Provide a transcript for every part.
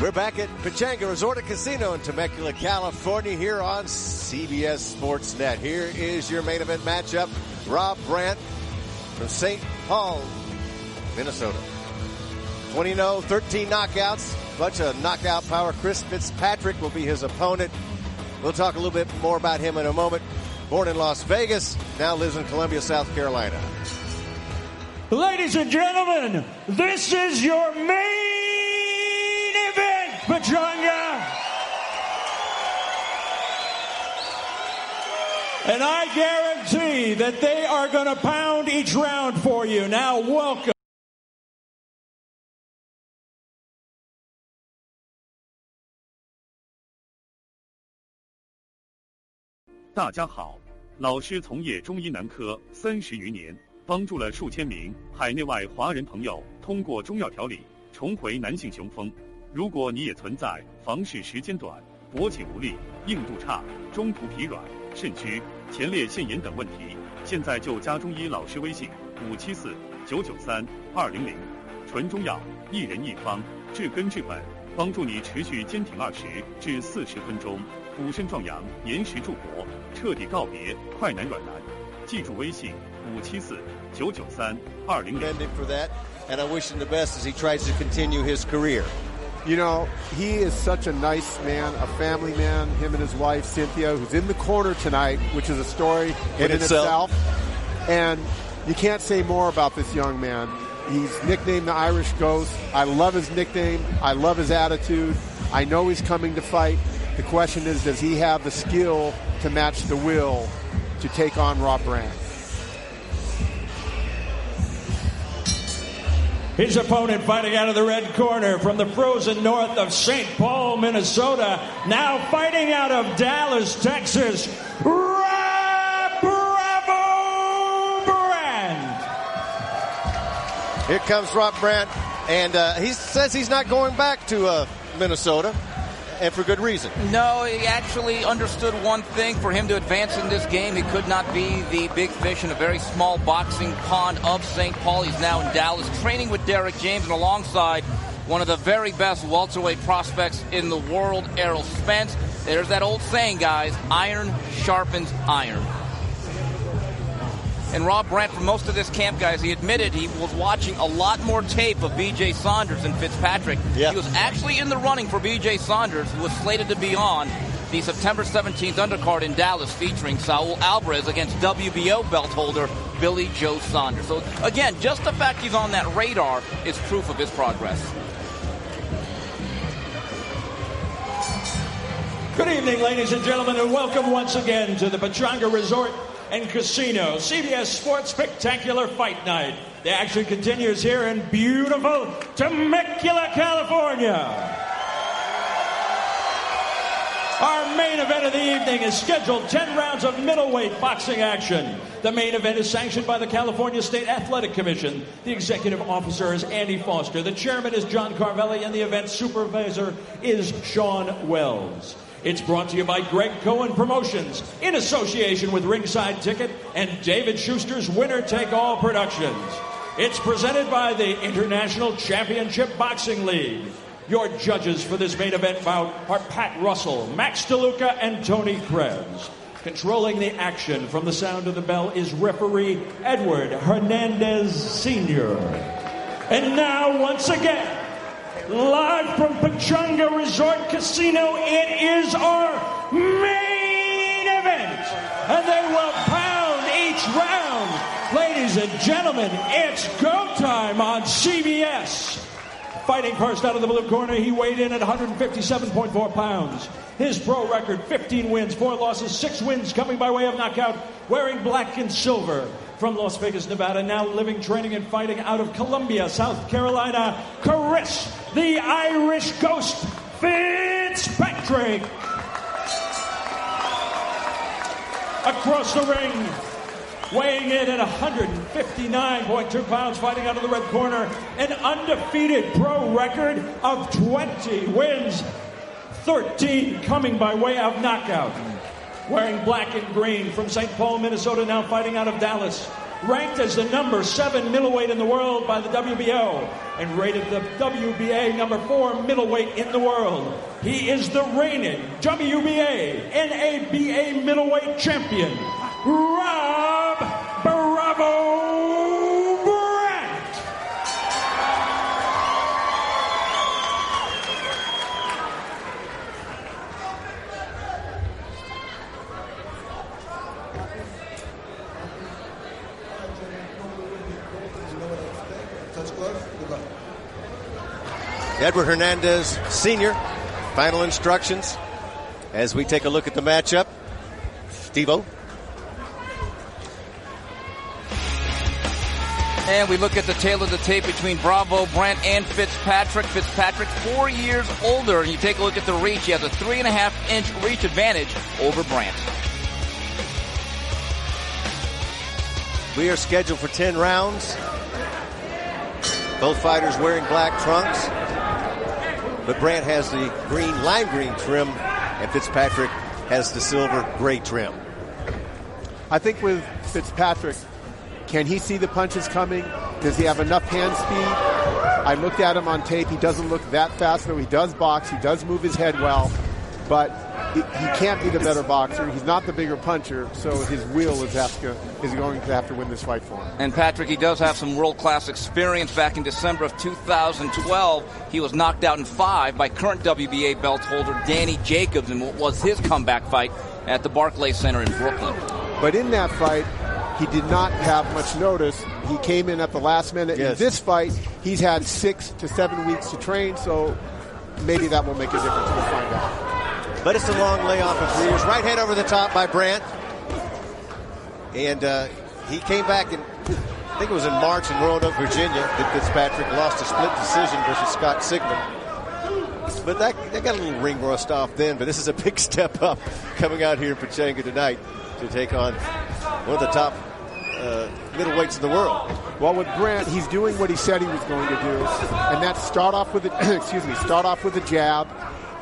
We're back at Pechanga Resort and Casino in Temecula, California, here on CBS Sports Net. Here is your main event matchup. Rob Brandt from St. Paul, Minnesota. 20-0, 13 knockouts, bunch of knockout power. Chris Fitzpatrick will be his opponent. We'll talk a little bit more about him in a moment. Born in Las Vegas, now lives in Columbia, South Carolina. Ladies and gentlemen, this is your main event, Pechanga. And I guarantee that they are going to pound each round for you. Now, welcome. 大家好，老师从业中医男科30余年，帮助了数千名海内外华人朋友通过中药调理重回男性雄风。如果你也存在房事时间短、勃起无力、硬度差、中途疲软、肾虚、前列腺炎等问题，现在就加中医老师微信574-993-200，纯中药，一人一方，治根治本，帮助你持续坚挺20至40分钟，补肾壮阳，延时助勃，彻底告别快男软男。记住微信574-993-200。For that, and I wish him the best as he tries to continue his career. You know, he is such a nice man, a family man, him and his wife, Cynthia, who's in the corner tonight, which is a story in itself. And you can't say more about this young man. He's nicknamed the Irish Ghost. I love his nickname. I love his attitude. I know he's coming to fight. The question is, does he have the skill to match the will to take on Rob Brandt? His opponent fighting out of the red corner from the frozen north of St. Paul, Minnesota, now fighting out of Dallas, Texas, Rob Bravo Brandt. Here comes Rob Brandt, and he says he's not going back to Minnesota. And for good reason. No, he actually understood one thing. For him to advance in this game, he could not be the big fish in a very small boxing pond of St. Paul. He's now in Dallas training with Derek James and alongside one of the very best welterweight prospects in the world, Errol Spence. There's that old saying, guys, iron sharpens iron. And Rob Brandt, for most of this camp, guys, he admitted he was watching a lot more tape of B.J. Saunders than Fitzpatrick. Yeah. He was actually in the running for B.J. Saunders, who was slated to be on the September 17th undercard in Dallas featuring Saul Alvarez against WBO belt holder Billy Joe Saunders. So, again, just the fact he's on that radar is proof of his progress. Good evening, ladies and gentlemen, and welcome once again to the Pechanga Resort and Casino CBS Sports Spectacular Fight Night. The action continues here in beautiful Temecula, California. Our main event of the evening is scheduled 10 rounds of middleweight boxing action. The main event is sanctioned by the California State Athletic Commission. The executive officer is Andy Foster. The chairman is John Carvelli, and the event supervisor is Sean Wells. It's brought to you by Greg Cohen Promotions in association with Ringside Ticket and David Schuster's Winner Take All Productions. It's presented by the International Championship Boxing League. Your judges for this main event bout are Pat Russell, Max DeLuca, and Tony Krebs. Controlling the action from the sound of the bell is referee Edward Hernandez Sr. And now, once again, live from Pechanga Resort Casino, it is our main event. And they will pound each round. Ladies and gentlemen, it's go time on CBS. Fighting first out of the blue corner, he weighed in at 157.4 pounds. His pro record, 15 wins, 4 losses, 6 wins coming by way of knockout, wearing black and silver. From Las Vegas, Nevada, now living, training, and fighting out of Columbia, South Carolina, Chris, the Irish Ghost, Fitzpatrick. Across the ring, weighing in at 159.2 pounds, fighting out of the red corner, an undefeated pro record of 20 wins, 13 coming by way of knockout. Wearing black and green from St. Paul, Minnesota, now fighting out of Dallas. ranked as the number 7 middleweight in the world by the WBO, and rated the WBA number 4 middleweight in the world. He is the reigning WBA, NABA middleweight champion, Rob Bravo Brandt. Edward Hernandez Sr., final instructions as we take a look at the matchup. Steve-O. And we look at the tail of the tape between Bravo Brandt and Fitzpatrick. Fitzpatrick 4 years older, and you take a look at the reach. He has a 3.5-inch reach advantage over Brandt. We are scheduled for 10 rounds. Both fighters wearing black trunks. But Brandt has the lime green trim, and Fitzpatrick has the silver gray trim. I think with Fitzpatrick, can he see the punches coming? Does he have enough hand speed? I looked at him on tape. He doesn't look that fast, though he does box. He does move his head well. But he can't be the better boxer. He's not the bigger puncher, so his will is going to have to win this fight for him. And Patrick, he does have some world-class experience. Back in December of 2012, he was knocked out in 5 by current WBA belt holder Danny Jacobs in what was his comeback fight at the Barclays Center in Brooklyn. But in that fight, he did not have much notice. He came in at the last minute. Yes. In this fight, he's had 6 to 7 weeks to train, so maybe that will make a difference. We'll find out. But it's a long layoff of 3 years. Right hand over the top by Brandt. And he came back in, I think it was in March in Roanoke, Virginia, that Fitzpatrick lost a split decision versus Scott Sigmund. But that got a little ring rust off then. But this is a big step up coming out here in Pechanga tonight to take on one of the top middleweights in the world. Well, with Brandt, he's doing what he said he was going to do, and that's start off with a jab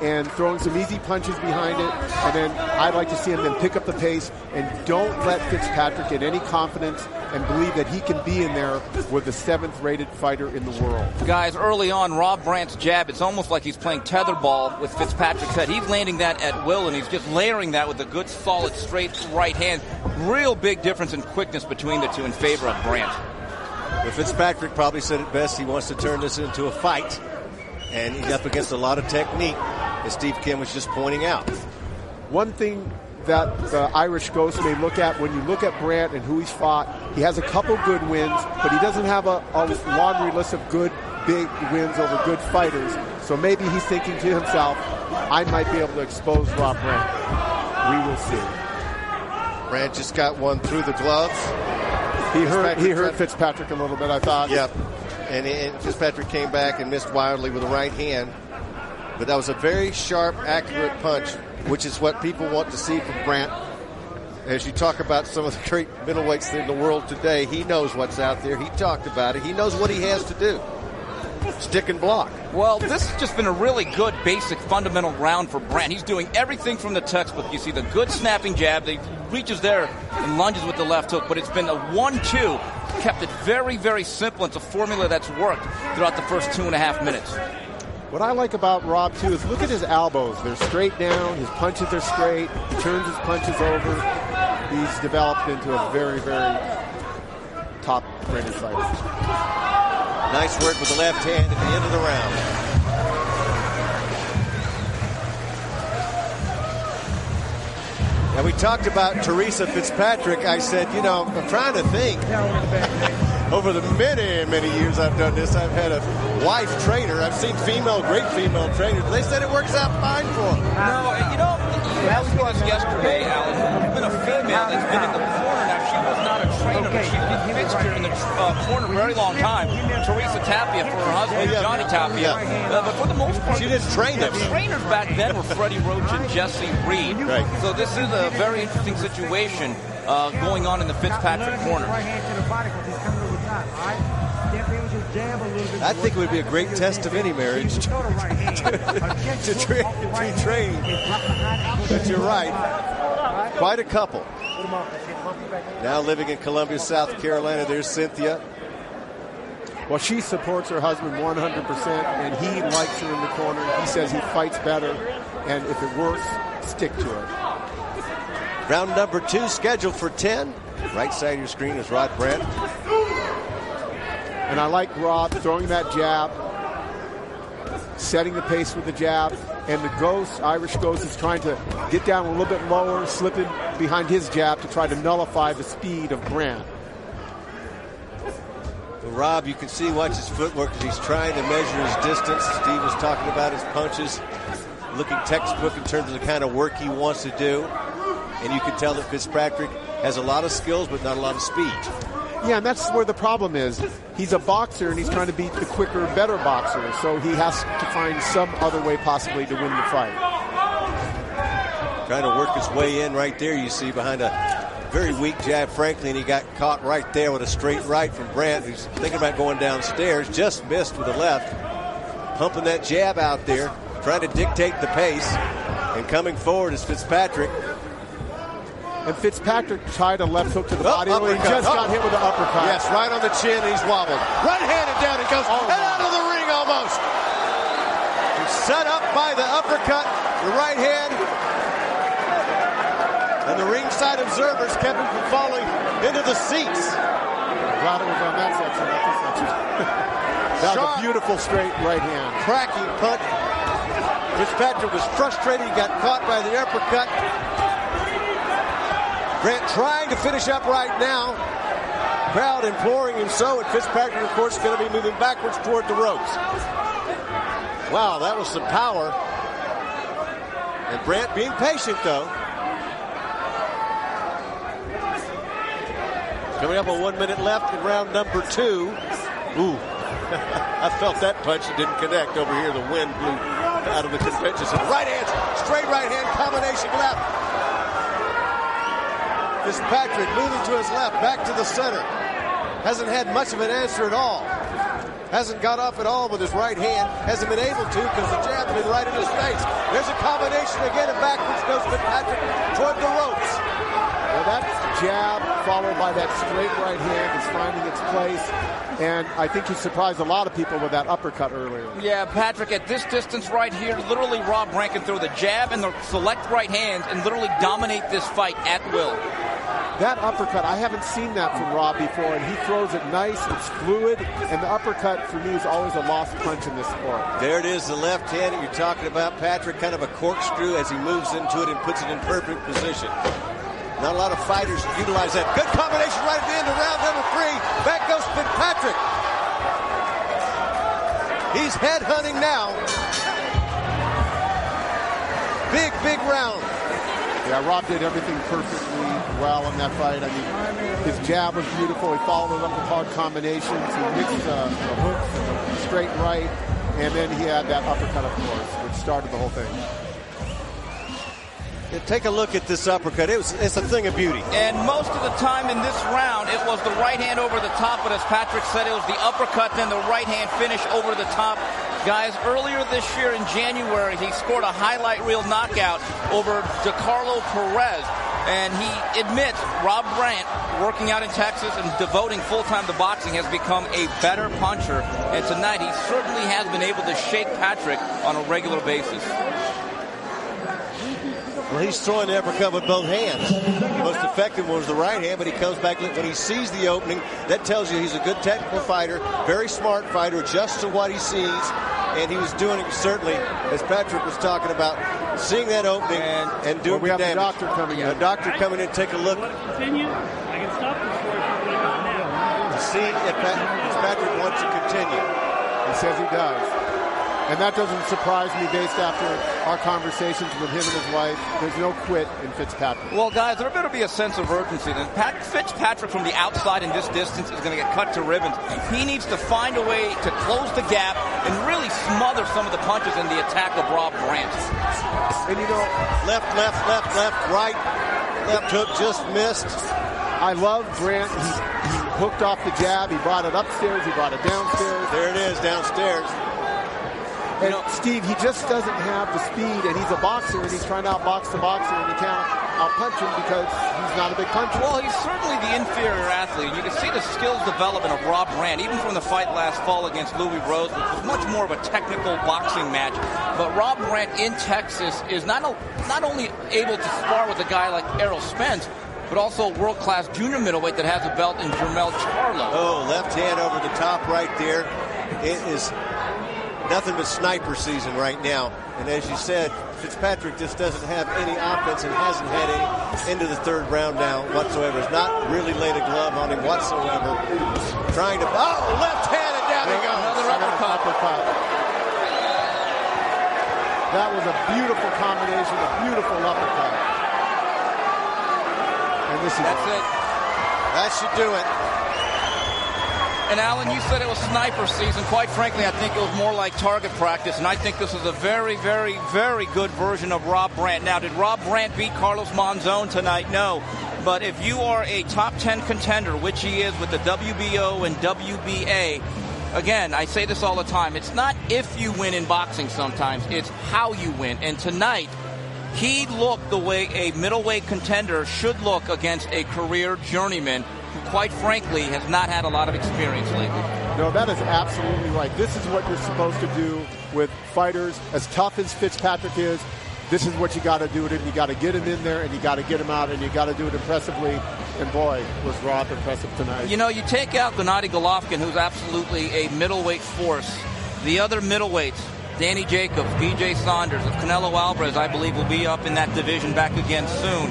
and throwing some easy punches behind it, and then I'd like to see him then pick up the pace and don't let Fitzpatrick get any confidence and believe that he can be in there with the 7th-rated fighter in the world. Guys, early on, Rob Brandt's jab, it's almost like he's playing tetherball with Fitzpatrick's head. He's landing that at will, and he's just layering that with a good, solid, straight right hand. Real big difference in quickness between the two in favor of Brandt. Well, Fitzpatrick probably said it best. He wants to turn this into a fight, and he's up against a lot of technique, as Steve Kim was just pointing out. One thing that the Irish Ghost may look at when you look at Brandt and who he's fought, he has a couple good wins, but he doesn't have a laundry list of good, big wins over good fighters. So maybe he's thinking to himself, I might be able to expose Rob Brandt. We will see. Brandt just got one through the gloves. He hurt Fitzpatrick a little bit, I thought. Yep. And Fitzpatrick came back and missed wildly with the right hand. But that was a very sharp, accurate punch, which is what people want to see from Brandt. As you talk about some of the great middleweights in the world today, he knows what's out there. He talked about it. He knows what he has to do. Stick and block. Well, this has just been a really good, basic, fundamental round for Brandt. He's doing everything from the textbook. You see the good snapping jab. He reaches there and lunges with the left hook, but it's been a 1-2. Kept it very, very simple. It's a formula that's worked throughout the first 2.5 minutes. What I like about Rob, too, is look at his elbows. They're straight down. His punches are straight. He turns his punches over. He's developed into a very, very top-rated fighter. Nice work with the left hand at the end of the round. And we talked about Teresa Fitzpatrick. I said, I'm trying to think. Over the many, many years I've done this, I've had a wife trainer. I've seen great female trainers. They said it works out fine for them. No, you asked me this yesterday, Alan. There's been a female that's been in the corner now. She was not a trainer, but she fixed her in the corner a very long time. Teresa Tapia for her husband, Johnny Tapia. But for the most part, she didn't train them. The trainers back then were Freddie Roach and Jesse Reed. Right. So this is a very interesting situation going on in the Fitzpatrick corner. I think it would be a great test of any marriage to train. But you're right. quite a couple. Now living in Columbia, South Carolina, there's Cynthia. Well, she supports her husband 100%, and he likes her in the corner. He says he fights better, and if it works, stick to it. Round number 2 scheduled for 10. Right side of your screen is Rod Brandt. And I like Rob throwing that jab, setting the pace with the jab, and the Ghost, Irish Ghost, is trying to get down a little bit lower, slipping behind his jab to try to nullify the speed of Brandt. Well, Rob, you can see, watch his footwork as he's trying to measure his distance. Steve was talking about his punches, looking textbook in terms of the kind of work he wants to do. And you can tell that Fitzpatrick has a lot of skills, but not a lot of speed. Yeah, and that's where the problem is. He's a boxer, and he's trying to beat the quicker, better boxer. So he has to find some other way possibly to win the fight. Trying to work his way in right there, you see, behind a very weak jab, frankly, and he got caught right there with a straight right from Brandt, who's thinking about going downstairs, just missed with the left. Pumping that jab out there, trying to dictate the pace, and coming forward is Fitzpatrick. And Fitzpatrick tried a left hook to the body. He just got hit with an uppercut. Yes, right on the chin, and he's wobbled. Right-handed down it goes, and out of the ring almost. He's set up by the uppercut, the right hand. And the ringside observers kept him from falling into the seats. Glad it was on that section, not this section. That was a beautiful straight right hand. Cracking punch. Fitzpatrick was frustrated. He got caught by the uppercut. Brandt trying to finish up right now. Crowd imploring him so, and Fitzpatrick, of course, is going to be moving backwards toward the ropes. Wow, that was some power. And Brandt being patient, though. Coming up on 1 minute left in round number 2. Ooh, I felt that punch. It didn't connect over here. The wind blew out of the convention center. Right hand, straight right hand, combination left. Fitzpatrick moving to his left, back to the center. Hasn't had much of an answer at all. Hasn't got off at all with his right hand. Hasn't been able to because the jab's been right in his face. There's a combination again, and backwards goes Fitzpatrick toward the ropes. Well, that jab followed by that straight right hand is finding its place. And I think he surprised a lot of people with that uppercut earlier. Yeah, Patrick, at this distance right here, literally Rob Brandt can throw the jab and the select right hands and literally dominate this fight at will. That uppercut, I haven't seen that from Rob before, and he throws it nice, it's fluid, and the uppercut for me is always a lost punch in this sport. There it is, the left hand that you're talking about, Patrick, kind of a corkscrew as he moves into it and puts it in perfect position. Not a lot of fighters utilize that. Good combination right at the end of round number 3. Back goes Fitzpatrick. He's headhunting now. Big, big round. Yeah, Rob did everything perfectly well in that fight. I mean, his jab was beautiful. He followed it up with hard combinations. He mixed the hooks and the straight right. And then he had that uppercut, of course, which started the whole thing. Yeah, take a look at this uppercut. It's a thing of beauty. And most of the time in this round, it was the right hand over the top. But as Patrick said, it was the uppercut, then the right hand finish over the top. Guys, earlier this year in January, he scored a highlight reel knockout over DeCarlo Perez. And he admits Rob Brandt, working out in Texas and devoting full-time to boxing, has become a better puncher. And tonight, he certainly has been able to shake Patrick on a regular basis. Well, he's throwing the uppercut with both hands. The most effective one was the right hand, but he comes back when he sees the opening. That tells you he's a good technical fighter, very smart fighter, adjusts to what he sees. And he was doing it, certainly, as Patrick was talking about, seeing that opening and doing we have damage. The doctor coming in. A doctor coming in, take a look. Continue. I can stop this for you now. To see if Patrick wants to continue. He says he does. And that doesn't surprise me based after our conversations with him and his wife. There's no quit in Fitzpatrick. Well, guys, there better be a sense of urgency. Fitzpatrick from the outside in this distance is going to get cut to ribbons. He needs to find a way to close the gap and really smother some of the punches in the attack of Rob Brandt. And you know, left, right. Left hook just missed. I love Brandt. He hooked off the jab. He brought it upstairs. He brought it downstairs. There it is, downstairs. And Steve, he just doesn't have the speed, and he's a boxer, and he's trying to outbox the boxer, and he can't. out-punch him because he's not a big puncher. Well, he's certainly the inferior athlete. You can see the skills development of Rob Brandt, even from the fight last fall against Louis Rose, which was much more of a technical boxing match. But Rob Brandt in Texas is not only able to spar with a guy like Errol Spence, but also a world-class junior middleweight that has a belt in Jermell Charlo. Oh, left hand over the top right there. It is nothing but sniper season right now. And as you said, Fitzpatrick just doesn't have any offense and hasn't had any into the third round now whatsoever. Has not really laid a glove on him whatsoever. Trying to, left-handed, down he goes. Another uppercut. That was a beautiful combination, a beautiful uppercut. And this is That's it. That should do it. And Alan, you said it was sniper season. Quite frankly, I think it was more like target practice, and I think this is a very, very, very good version of Rob Brandt. Now, did Rob Brandt beat Carlos Monzon tonight? No. But if you are a top 10 contender, which he is with the WBO and WBA, again, I say this all the time, it's not if you win in boxing sometimes, it's how you win. And tonight, he looked the way a middleweight contender should look against a career journeyman who, quite frankly, has not had a lot of experience lately. No, that is absolutely right. This is what you're supposed to do with fighters. As tough as Fitzpatrick is, this is what you got to do with him. You got to get him in there, and you got to get him out, and you got to do it impressively. And boy, was Rob impressive tonight. You know, you take out Gennady Golovkin, who's absolutely a middleweight force. The other middleweights, Danny Jacobs, BJ Saunders, Canelo Alvarez, I believe, will be up in that division back again soon.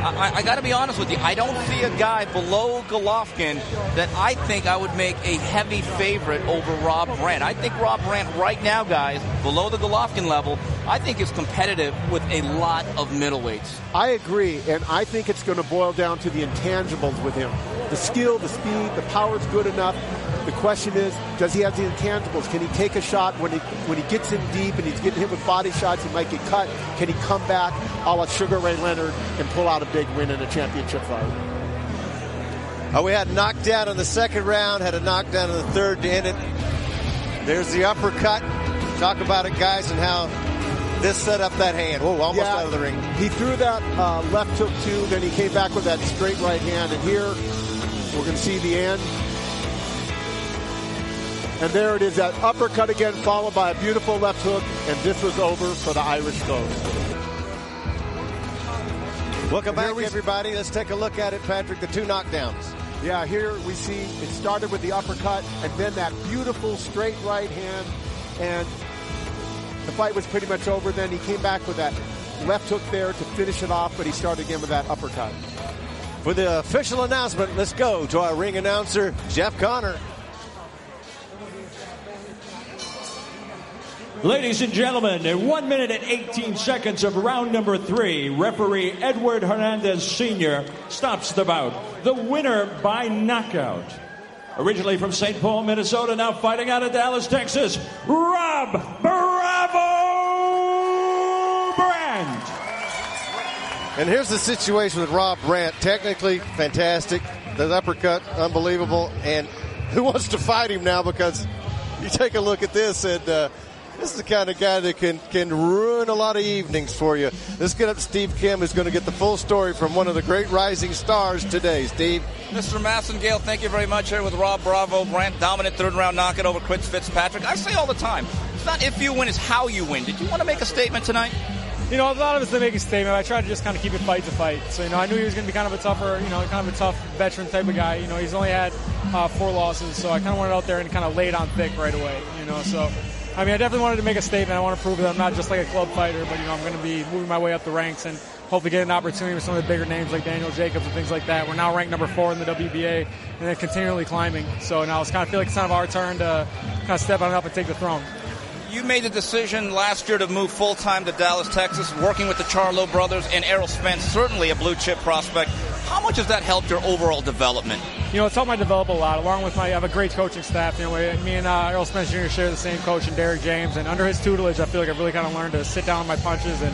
I got to be honest with you. I don't see a guy below Golovkin that I think I would make a heavy favorite over Rob Brandt. I think Rob Brandt right now, guys, below the Golovkin level, I think is competitive with a lot of middleweights. I agree, and I think it's going to boil down to the intangibles with him. The skill, the speed, the power is good enough. The question is, does he have the intangibles? Can he take a shot when he gets in deep and he's getting hit with body shots? He might get cut. Can he come back a la Sugar Ray Leonard and pull out a big win in a championship fight? We had a knockdown in the second round, had a knockdown in the third to end it. There's the uppercut. Talk about it, guys, and how this set up that hand. Oh, almost out of the ring. He threw that left hook too, then he came back with that straight right hand, and here we're going to see the end. And there it is, that uppercut again, followed by a beautiful left hook, and this was over for the Irish Ghost. Welcome back, everybody. Let's take a look at it, Patrick, the two knockdowns. Yeah, here we see it started with the uppercut, and then that beautiful straight right hand, and the fight was pretty much over. Then he came back with that left hook there to finish it off, but he started again with that uppercut. For the official announcement, let's go to our ring announcer, Jeff Connor. Ladies and gentlemen, in 1 minute and 18 seconds of round number 3, referee Edward Hernandez Sr. stops the bout. The winner by knockout. Originally from St. Paul, Minnesota, now fighting out of Dallas, Texas, Rob Bravo Brandt. And here's the situation with Rob Brandt. Technically fantastic. The uppercut, unbelievable. And who wants to fight him now? Because you take a look at this, and this is the kind of guy that can ruin a lot of evenings for you. Let's get up to Steve Kim, who's going to get the full story from one of the great rising stars today. Steve. Mr. Massengale, thank you very much. Here with Rob Bravo Brandt, dominant third-round knockout over Chris Fitzpatrick. I say all the time, it's not if you win, it's how you win. Did you want to make a statement tonight? You know, a lot of us to make a statement. I tried to just kind of keep it fight to fight. So, you know, I knew he was going to be kind of a tougher, kind of a tough veteran type of guy. You know, he's only had 4 losses, so I kind of went out there and kind of laid on thick right away, so... I mean, I definitely wanted to make a statement. I want to prove that I'm not just like a club fighter, but, I'm going to be moving my way up the ranks and hopefully get an opportunity with some of the bigger names like Daniel Jacobs and things like that. We're now ranked number 4 in the WBA and then continually climbing. So now it's kind of feel like it's kind of our turn to kind of step on up and take the throne. You made the decision last year to move full-time to Dallas, Texas, working with the Charlo brothers and Errol Spence, certainly a blue-chip prospect. How much has that helped your overall development? It's helped my develop a lot, along with I have a great coaching staff. Me and Errol Spence Jr. share the same coach, and Derek James, and under his tutelage, I feel like I've really kind of learned to sit down on my punches and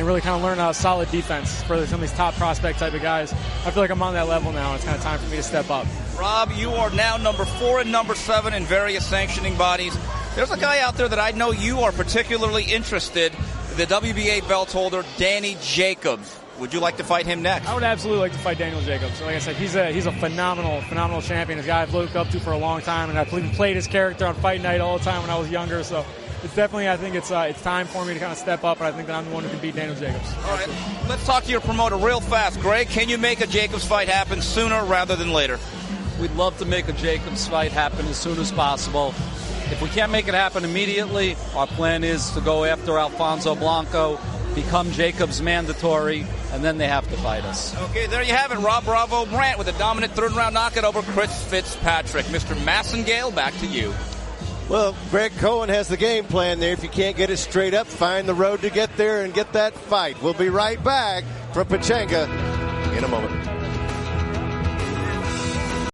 really kind of learn a solid defense for some of these top prospect type of guys. I feel like I'm on that level now, and it's kind of time for me to step up. Rob, you are now number 4 and number 7 in various sanctioning bodies. There's a guy out there that I know you are particularly interested, the WBA belt holder, Danny Jacobs. Would you like to fight him next? I would absolutely like to fight Daniel Jacobs. Like I said, he's a phenomenal champion. He's a guy I've looked up to for a long time, and I played his character on Fight Night all the time when I was younger. So it's definitely, I think it's time for me to kind of step up, and I think that I'm the one who can beat Daniel Jacobs. All right, let's talk to your promoter real fast. Greg, can you make a Jacobs fight happen sooner rather than later? We'd love to make a Jacobs fight happen as soon as possible. If we can't make it happen immediately, our plan is to go after Alfonso Blanco, become Jacobs mandatory, and then they have to fight us. Okay, there you have it. Rob Bravo Brandt with a dominant third-round knockout over Chris Fitzpatrick. Mr. Massengale, back to you. Well, Greg Cohen has the game plan there. If you can't get it straight up, find the road to get there and get that fight. We'll be right back from Pechanga in a moment.